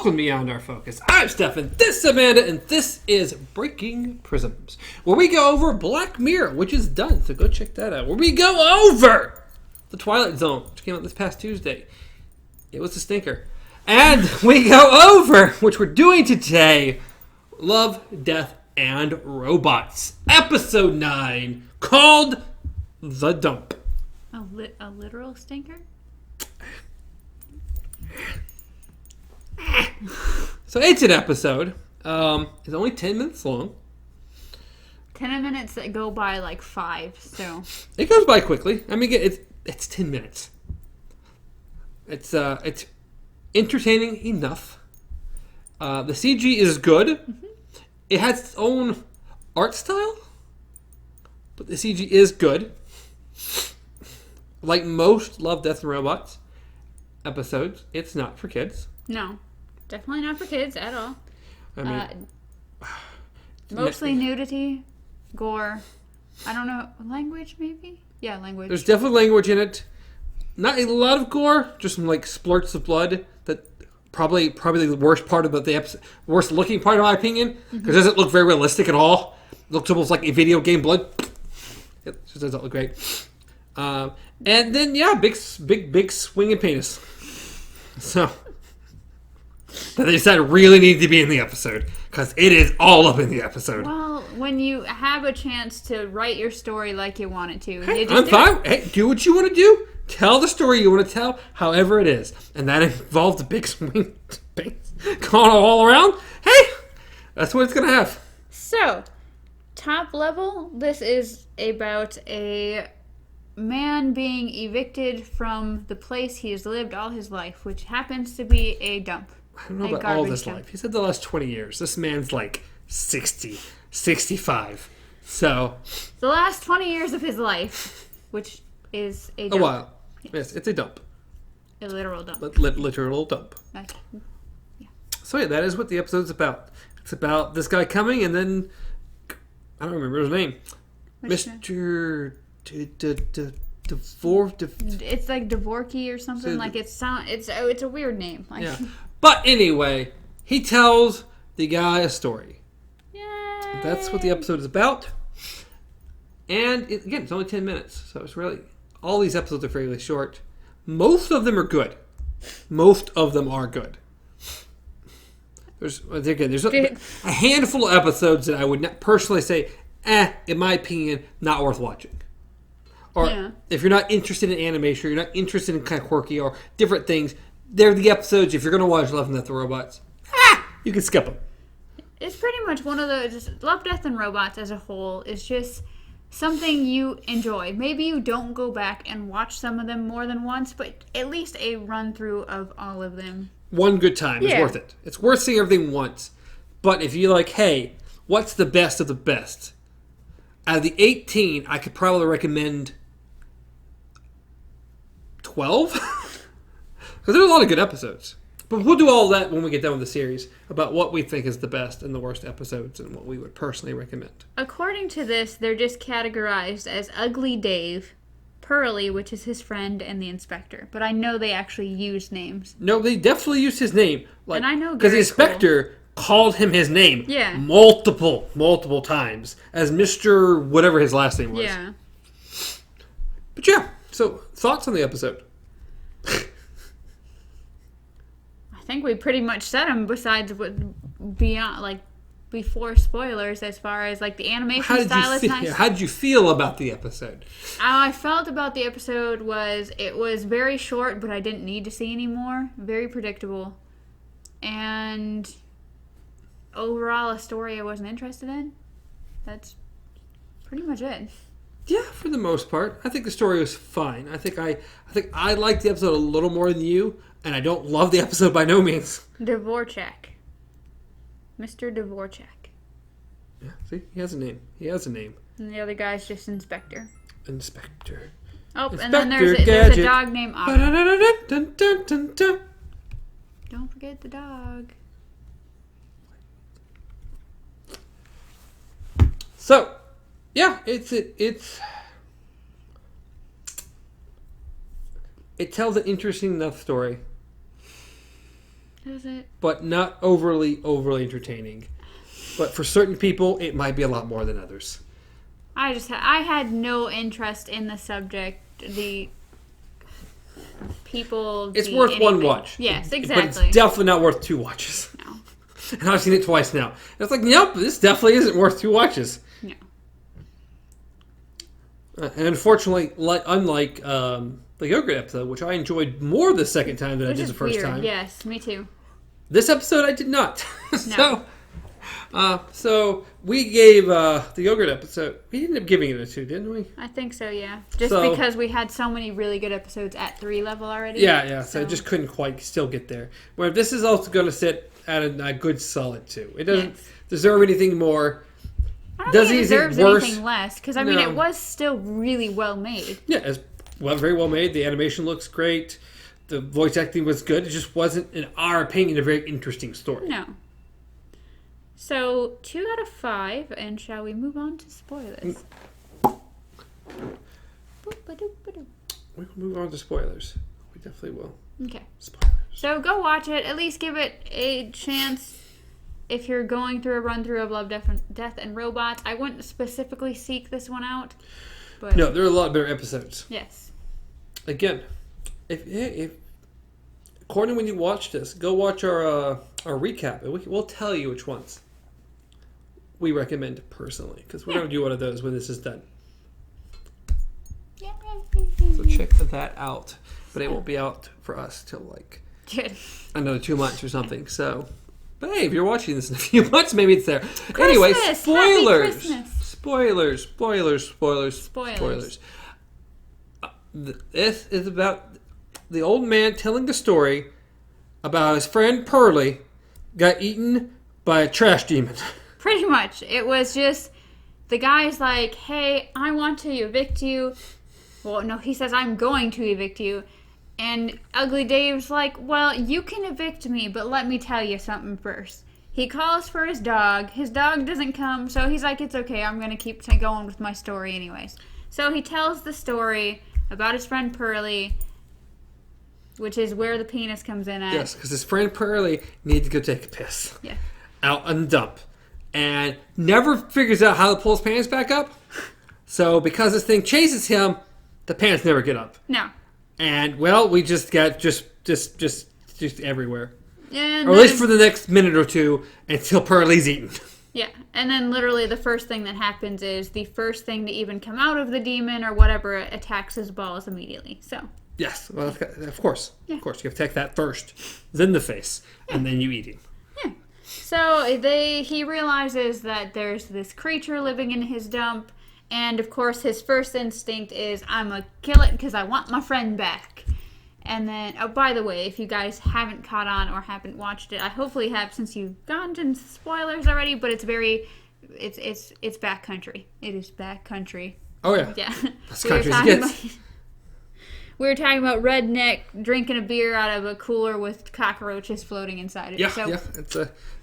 Welcome Beyond Our Focus. I'm Stefan, this is Amanda, and this is Breaking Prisms, where we go over Black Mirror, which is done, so go check that out. Where we go over the Twilight Zone, which came out this past Tuesday. It was a stinker. And we go over, which we're doing today, Love, Death, and Robots, Episode 9, called The Dump. A literal stinker? So it's an episode. It's only 10 minutes long. 10 minutes that go by like 5, so... It goes by quickly. I mean, it's 10 minutes. It's entertaining enough. The CG is good. Mm-hmm. It has its own art style, but the CG is good. Like most Love, Death, and Robots episodes, it's not for kids. No, definitely not for kids at all. I mean, mostly nudity, gore. I don't know, language maybe? Yeah, language. There's definitely language in it. Not a lot of gore, just some like splurts of blood. That probably the worst part of the episode, worst looking part in my opinion, because it doesn't look very realistic at all. It looks almost like a video game blood. It just doesn't look great. And then big swinging penis. So that they decided really needed to be in the episode because it is all up in the episode. Well, when you have a chance to write your story like you want it to, hey, you just I'm fine. Hey, do what you want to do. Tell the story you want to tell, however it is, and that involves a big swing penis going all around. Hey, that's what it's gonna have. So, top level. This is about a man being evicted from the place he has lived all his life, which happens to be a dump. I don't know about all this life. He said the last 20 years. This man's like 60, 65. So... the last 20 years of his life, which is a dump. A while. Yes, it's a dump. A literal dump. Literal dump. Yeah. So yeah, that is what the episode's about. It's about this guy coming and then... I don't remember his name. Mr... It's like Dvorky or something. So, like it's a weird name. Like, yeah. But anyway, he tells the guy a story. Yay. That's what the episode is about. And again, it's only 10 minutes, so it's really all these episodes are fairly short. Most of them are good. Most of them are good. There's a handful of episodes that I would not personally say, in my opinion, not worth watching. Or if you're not interested in animation, or you're not interested in kind of quirky or different things, they're the episodes, if you're going to watch Love, Death, and Robots, you can skip them. It's pretty much one of those, Love, Death, and Robots as a whole is just something you enjoy. Maybe you don't go back and watch some of them more than once, but at least a run-through of all of them. One good time is worth it. It's worth seeing everything once. But if you're like, hey, what's the best of the best? Out of the 18, I could probably recommend 12? Because there's a lot of good episodes. But we'll do all that when we get done with the series, about what we think is the best and the worst episodes and what we would personally recommend. According to this, they're just categorized as Ugly Dave, Pearly, which is his friend, and the Inspector. But I know they actually use names. No, they definitely used his name. Like, and I know because the Inspector called him his name multiple times as Mr. whatever his last name was. Yeah. But yeah, so thoughts on the episode? I think we pretty much said them besides what beyond, like, before spoilers as far as, like, the animation style is nice. How did you feel about the episode? How I felt about the episode was it was very short, but I didn't need to see any more. Very predictable. And overall, a story I wasn't interested in. That's pretty much it. Yeah, for the most part. I think the story was fine. I think I liked the episode a little more than you, and I don't love the episode by no means. Dvorak. Mr. Dvorak. Yeah, see? He has a name. And the other guy's just Inspector. Inspector. Oh, Inspector and then there's a dog named Otto. Don't forget the dog. So, yeah, it tells an interesting enough story. Does it? But not overly entertaining. But for certain people, it might be a lot more than others. I had no interest in the subject. The people. It's worth one watch. Yes, exactly. But it's definitely not worth 2 watches. No. And I've seen it twice now. And it's like, nope, this definitely isn't worth 2 watches. No. And unfortunately, unlike the yogurt episode, which I enjoyed more the second time than I did the first time. Yes, me too. This episode I did not. No. So we gave the yogurt episode. We ended up giving it a 2, didn't we? I think so. Yeah, just because we had so many really good episodes at 3 level already. Yeah. So I just couldn't quite still get there. Where this is also going to sit at a good solid 2. It doesn't deserve anything more. I don't think it deserves anything less because mean it was still really well made. Yeah, it's very well made. The animation looks great. The voice acting was good. It just wasn't, in our opinion, a very interesting story. No. So 2 out of 5, and shall we move on to spoilers? We will move on to spoilers. We definitely will. Okay. Spoilers. So go watch it. At least give it a chance. If you're going through a run-through of Love, Death, and Robots, I wouldn't specifically seek this one out. But no, there are a lot better episodes. Yes. Again, if according to when you watch this, go watch our recap, and we'll tell you which ones we recommend personally, because we're going to do one of those when this is done. Yeah. So check that out, but it won't be out for us till another 2 months or something. So. But hey, if you're watching this in a few months, maybe it's there. Christmas! Anyway, spoilers. Spoilers. This is about the old man telling the story about his friend Pearlie got eaten by a trash demon. Pretty much. It was just, the guy's like, hey, I want to evict you. Well, no, he says, I'm going to evict you. And Ugly Dave's like, well, you can evict me, but let me tell you something first. He calls for his dog. His dog doesn't come, so he's like, it's okay, I'm going to keep going with my story anyways. So he tells the story about his friend Pearlie, which is where the penis comes in at. Yes, because his friend Pearlie needed to go take a piss. Yeah. Out on the dump. And never figures out how to pull his pants back up. So because this thing chases him, the pants never get up. No. And, well, we just got just everywhere. And or at least for the next minute or 2 until Pearlie's eaten. Yeah, and then literally the first thing that happens is the first thing to even come out of the demon or whatever attacks his balls immediately. So. Yes, well, of course. Yeah. Of course, you have to attack that first, then the face, and then you eat him. Yeah. So he realizes that there's this creature living in his dump. And, of course, his first instinct is, I'm going to kill it because I want my friend back. And then, oh, by the way, if you guys haven't caught on or haven't watched it, I hopefully have since you've gone to spoilers already, but it's backcountry. It is backcountry. Oh, yeah. Yeah. That's country as it gets. We were talking about redneck drinking a beer out of a cooler with cockroaches floating inside it. Yeah, yeah.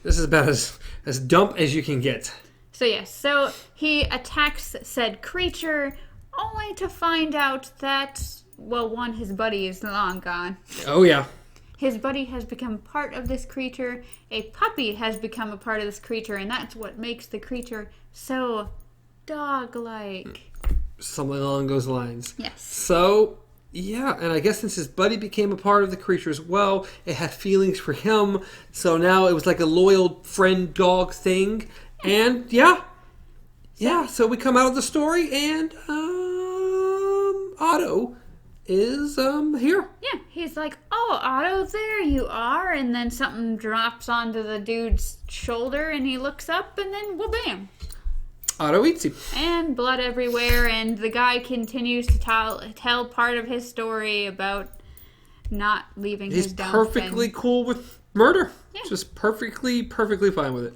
This is about as dump as you can get. So yes, so he attacks said creature, only to find out that, well, one, his buddy is long gone. Oh yeah. His buddy has become part of this creature. A puppy has become a part of this creature, and that's what makes the creature so dog-like. Something along those lines. Yes. So, yeah, and I guess since his buddy became a part of the creature as well, it had feelings for him, so now it was like a loyal friend-dog thing. And, so we come out of the story, and Otto is here. Yeah, he's like, oh, Otto, there you are. And then something drops onto the dude's shoulder, and he looks up, and then, well, bam. Otto eats him. And blood everywhere, and the guy continues to tell part of his story about not leaving his dump. He's perfectly cool with murder. Yeah. Just perfectly fine with it.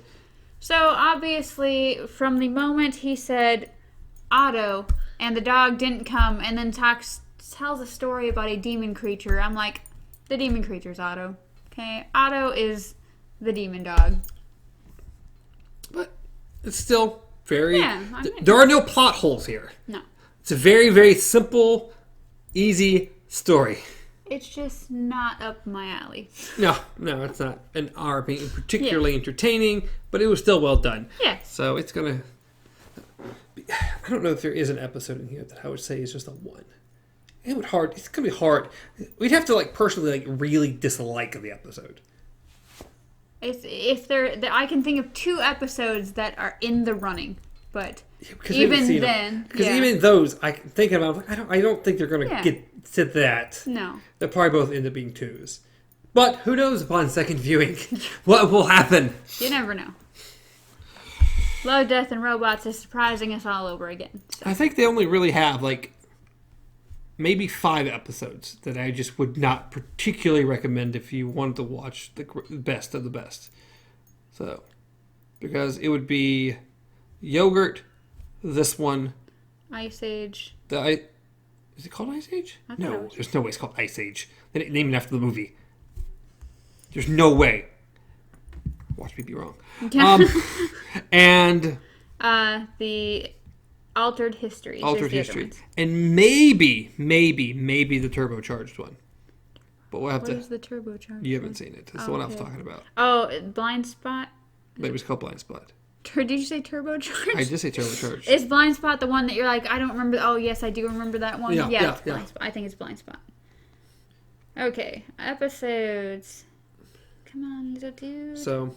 So, obviously, from the moment he said Otto, and the dog didn't come, and then tells a story about a demon creature, I'm like, the demon creature's Otto. Okay? Otto is the demon dog. But it's still very... Yeah, there are no plot holes here. No. It's a very, very simple, easy story. It's just not up my alley. No, it's not an R being particularly entertaining, but it was still well done. Yes. So it's gonna. I don't know if there is an episode in here that I would say is just a 1. It's gonna be hard. We'd have to personally really dislike the episode. If I can think of 2 episodes that are in the running, but Because even then, even those I can think about. I don't think they're gonna get to that. No, They'll probably both end up being 2s. But who knows upon second viewing what will happen? You never know. Love, Death, and Robots is surprising us all over again. So. I think they only really have maybe 5 episodes that I just would not particularly recommend if you wanted to watch the best of the best. So, because it would be Yogurt, this one, Ice Age. Is it called Ice Age? No, there's no way it's called Ice Age. They didn't name it after the movie. There's no way. Watch me be wrong. And the Altered Histories. Altered History. And maybe the turbocharged one. But we'll have What is the turbocharged? You haven't seen it. That's the one I was talking about. Oh, Blind Spot? Maybe it's called Blind Spot. Did you say turbocharged? I did say turbocharged. Is Blind Spot the one that you're like, I don't remember? Oh, yes, I do remember that one. Yeah. It's Blind Spot. I think it's Blind Spot. Okay, episodes. Come on, little dude. So.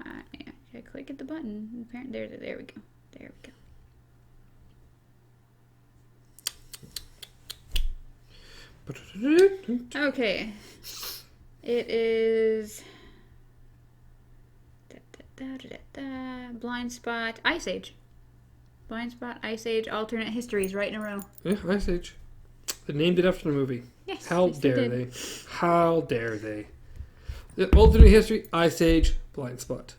I click at the button. There we go. There we go. Okay. It is Blind Spot, Ice Age. Blind Spot, Ice Age, Alternate Histories, right in a row. Yeah, Ice Age. They named it after the movie. Yes. How dare they? How dare they? The Alternate History, Ice Age, Blind Spot.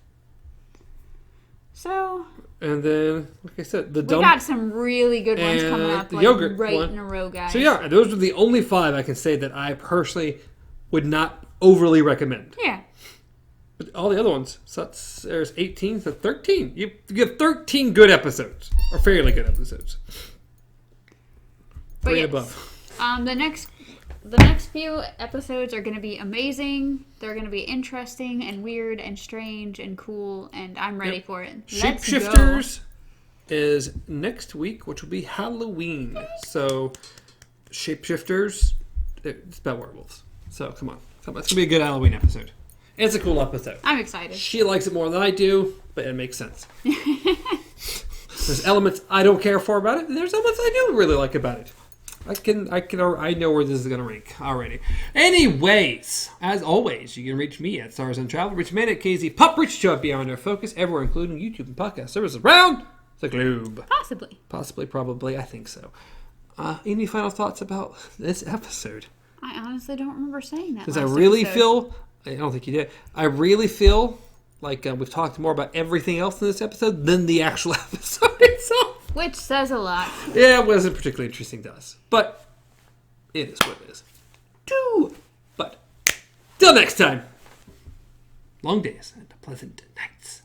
So. And then, like I said, we got some really good ones coming up, the Yogurt right one. In a row, guys. So yeah, those are the only 5 I can say that I personally would not overly recommend. Yeah. But all the other ones, so there's 18, so 13. You have 13 good episodes, or fairly good episodes. But 3 yes, above. The next few episodes are going to be amazing. They're going to be interesting and weird and strange and cool, and I'm ready for it. Let's go. Shapeshifters is next week, which will be Halloween. So, Shapeshifters, it's about werewolves. So, come on. It's going to be a good Halloween episode. It's a cool episode. I'm excited. She likes it more than I do, but it makes sense. There's elements I don't care for about it, and there's elements I do really like about it. I know where this is going to rank already. Anyways, as always, you can reach me at Stars and Travel, reach man at KZ, Pop Rich Show Beyond Our Focus, everywhere, including YouTube and podcast services around the globe. Possibly, probably, I think so. Any final thoughts about this episode? I honestly don't remember saying that. Because I really feel, I don't think you did, I really feel like we've talked more about everything else in this episode than the actual episode itself. Which says a lot. Yeah, it wasn't particularly interesting to us. But it is what it is. But till next time, long days and pleasant nights.